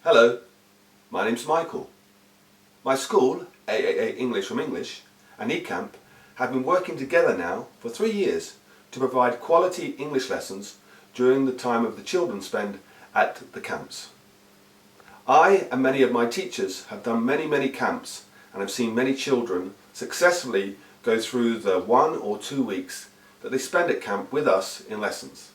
Hello, my name's Michael. My school, AAA English from English, and eCamp have been working together now for 3 years to provide quality English lessons during the time of the children spend at the camps. I and many of my teachers have done many camps and have seen many children successfully go through the 1 or 2 weeks that they spend at camp with us in lessons.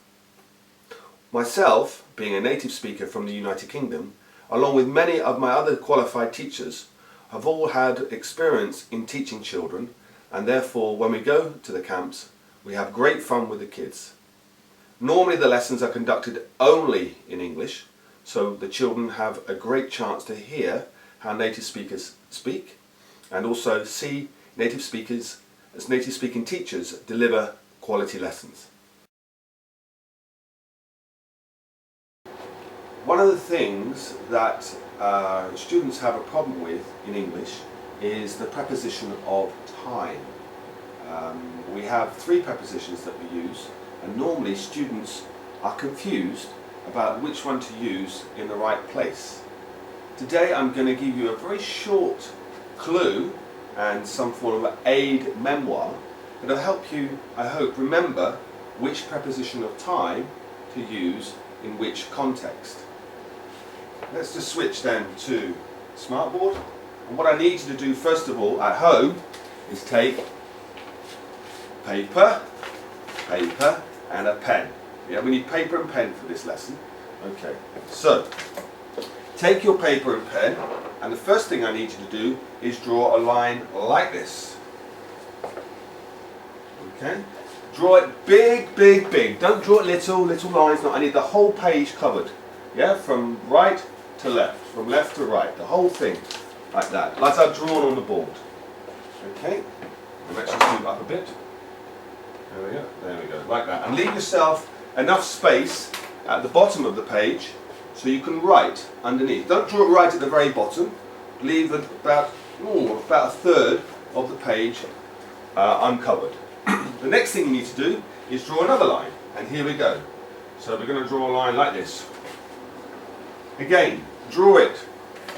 Myself, being a native speaker from the United Kingdom, along with many of my other qualified teachers, have all had experience in teaching children, and therefore when we go to the camps we have great fun with the kids. Normally the lessons are conducted only in English, so the children have a great chance to hear how native speakers speak and also see native speakers as native speaking teachers deliver quality lessons. One of the things that students have a problem with in English is the preposition of time. We have 3 prepositions that we use, and normally students are confused about which one to use in the right place. Today I'm going to give you a very short clue and some form of aid memoir that will help you, I hope, remember which preposition of time to use in which context. Let's just switch then to Smartboard, and what I need you to do first of all at home is take paper and a pen. Yeah, we need paper and pen for this lesson. Okay, so take your paper and pen, and the first thing I need you to do is draw a line like this. Okay, draw it big. Don't draw it little lines. No, I need the whole page covered. Yeah, from right to left, from left to right, the whole thing, like that, like I've drawn on the board. Okay, let's just move up a bit. There we go, like that. And leave yourself enough space at the bottom of the page so you can write underneath. Don't draw it right at the very bottom. Leave about a third of the page uncovered. The next thing you need to do is draw another line, and here we go. So we're going to draw a line like this. Again, draw it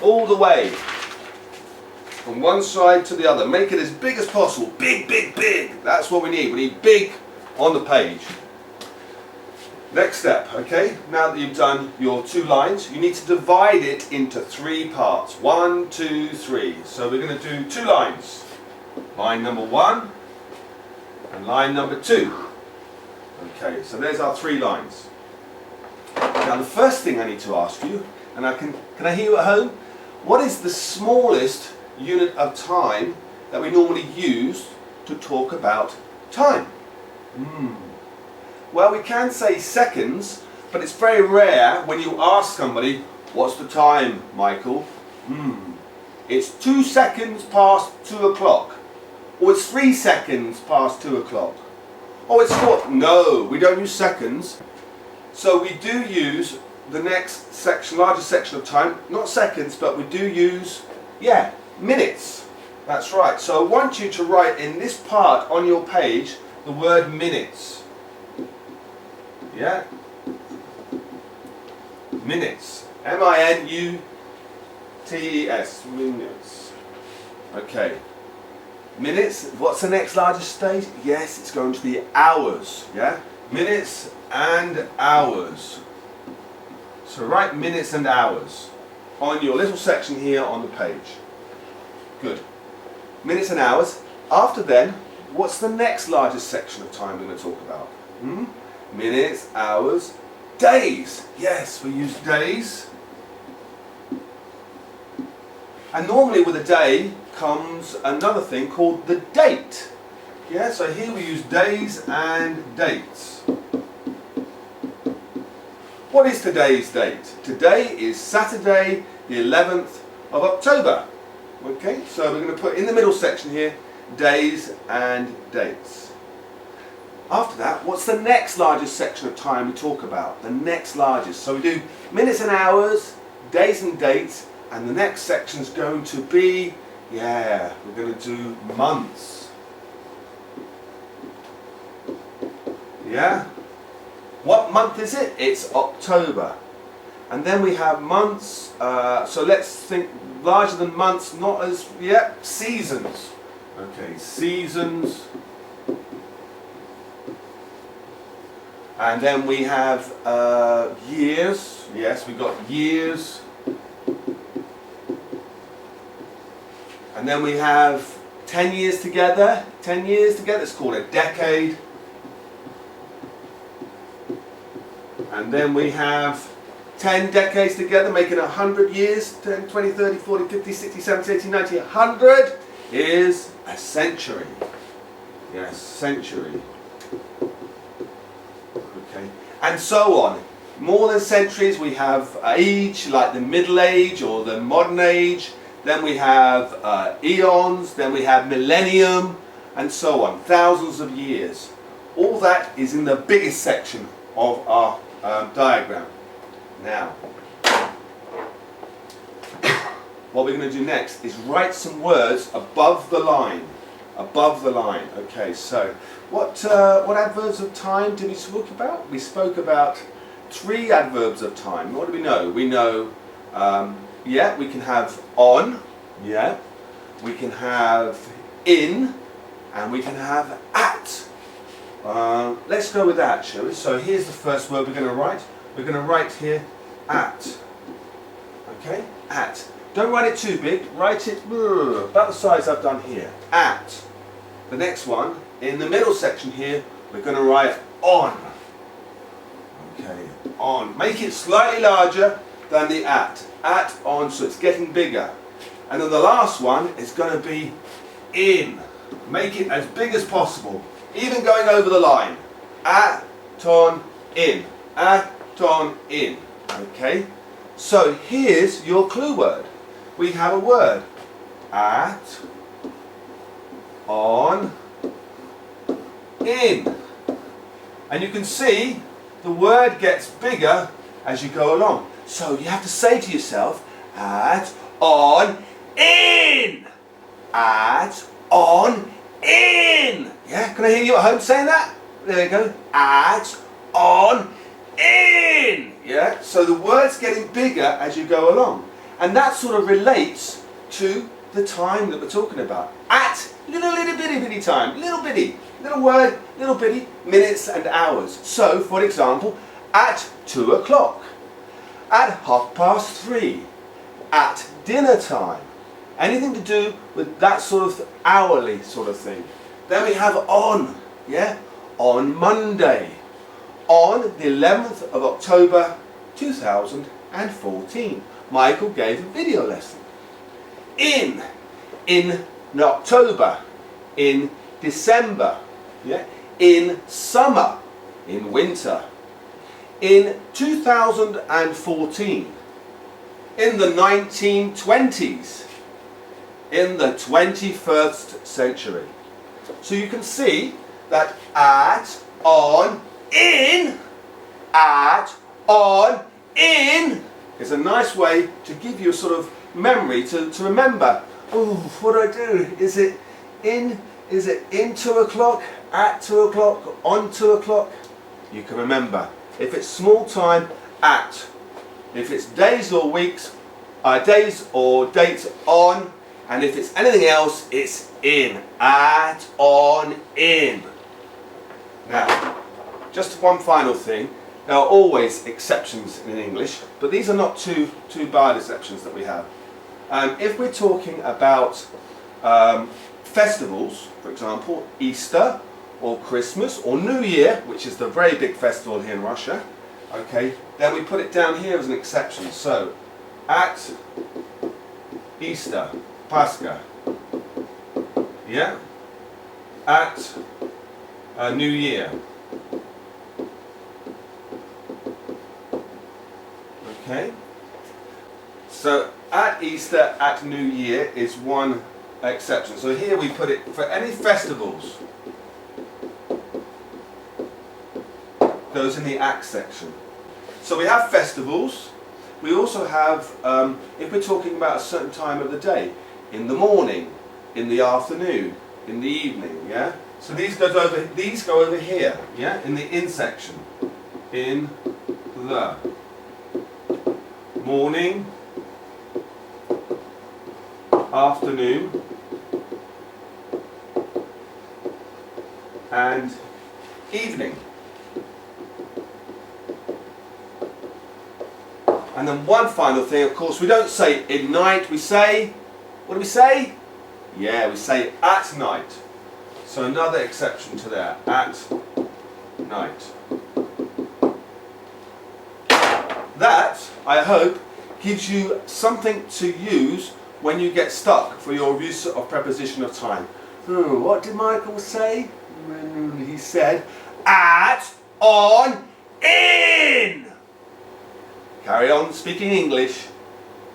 all the way from one side to the other. Make it as big as possible. Big. That's what we need. We need big on the page. Next step, okay? Now that you've done your 2 lines, you need to divide it into 3 parts. 1, 2, 3. So we're going to do 2 lines. Line number 1 and line number 2. Okay, so there's our 3 lines. Now the first thing I need to ask you, and can I hear you at home? What is the smallest unit of time that we normally use to talk about time? Well, we can say seconds, but it's very rare when you ask somebody, what's the time, Michael? It's 2 seconds past 2 o'clock. Or it's 3 seconds past 2 o'clock. Oh, it's 4. No, we don't use seconds. So we do use the next section, largest section of time, not seconds, but we do use, minutes. That's right. So I want you to write in this part on your page the word minutes. Yeah? Minutes. M-I-N-U-T-E-S. Minutes. Okay. Minutes. What's the next largest stage? Yes, it's going to be hours. Yeah? Minutes and hours. So write minutes and hours on your little section here on the page. Good. Minutes and hours. After then, what's the next largest section of time we're going to talk about? Minutes, hours, days. Yes, we use days. And normally with a day comes another thing called the date. Yeah, so here we use days and dates. What is today's date? Today is Saturday, the 11th of October. Okay, so we're going to put in the middle section here, days and dates. After that, what's the next largest section of time we talk about? The next largest. So we do minutes and hours, days and dates, and the next section is going to be, we're going to do months. Yeah? What month is it? It's October. And then we have months, so let's think larger than months, not as, yeah, seasons. Okay, seasons. And then we have years. Yes, we've got years. And then we have 10 years together. 10 years together, it's called a decade. And then we have 10 decades together, making 100 years. 10, 20, 30, 40, 50, 60, 70, 80, 90, 100 is a century. Yes, century. Okay, and so on. More than centuries, we have age, like the Middle Age or the Modern Age. Then we have eons, then we have millennium, and so on. Thousands of years. All that is in the biggest section of our diagram. Now, what we're going to do next is write some words above the line. Above the line. Okay, so what adverbs of time did we talk about? We spoke about 3 adverbs of time. What do we know? We know, yeah, we can have on, yeah, we can have in, and we can have at. Let's go with that, shall we? So here's the first word we're going to write. We're going to write here at. Okay, at. Don't write it too big. Write it about the size I've done here. At. The next one, in the middle section here, we're going to write on. Okay, on. Make it slightly larger than the at. At, on, so it's getting bigger. And then the last one is going to be in. Make it as big as possible. Even going over the line. At, on, in. At, on, in. Okay? So here's your clue word. We have a word. At, on, in. And you can see the word gets bigger as you go along. So you have to say to yourself, at, on, in. At, on, in. Yeah, can I hear you at home saying that? There you go. At, on, in. Yeah, so the word's getting bigger as you go along. And that sort of relates to the time that we're talking about. At, little bitty time, little bitty, little word, little bitty, minutes and hours. So, for example, at 2 o'clock, at 3:30, at dinner time. Anything to do with that sort of hourly sort of thing. Then we have on, yeah, on Monday, on the 11th of October 2014. Michael gave a video lesson. In October, in December, yeah, in summer, in winter, in 2014, in the 1920s, in the 21st century. So you can see that at, on, in, at, on, in is a nice way to give you a sort of memory to remember. Oh, what do I do? Is it in 2 o'clock, at 2 o'clock, on 2 o'clock? You can remember. If it's small time, at. If it's days or weeks, days or dates, on. And if it's anything else, it's in. At, on, in. Now, just one final thing. There are always exceptions in English, but these are not too bad exceptions that we have. If we're talking about festivals, for example, Easter or Christmas or New Year, which is the very big festival here in Russia, okay, then we put it down here as an exception. So, at Easter, Pascha, yeah, at New Year. Okay, so at Easter, at New Year is one exception. So here we put it for any festivals. Goes in the at section. So we have festivals. We also have, if we're talking about a certain time of the day, in the morning, in the afternoon, in the evening, yeah? So these go over here, yeah? In the in section. In the. morning, afternoon, and evening. And then one final thing, of course, we don't say in night, we say, what do we say? Yeah, we say at night. So another exception to that, at night. That, I hope, gives you something to use when you get stuck for your use of preposition of time. What did Michael say? He said, at, on, in. Carry on speaking English.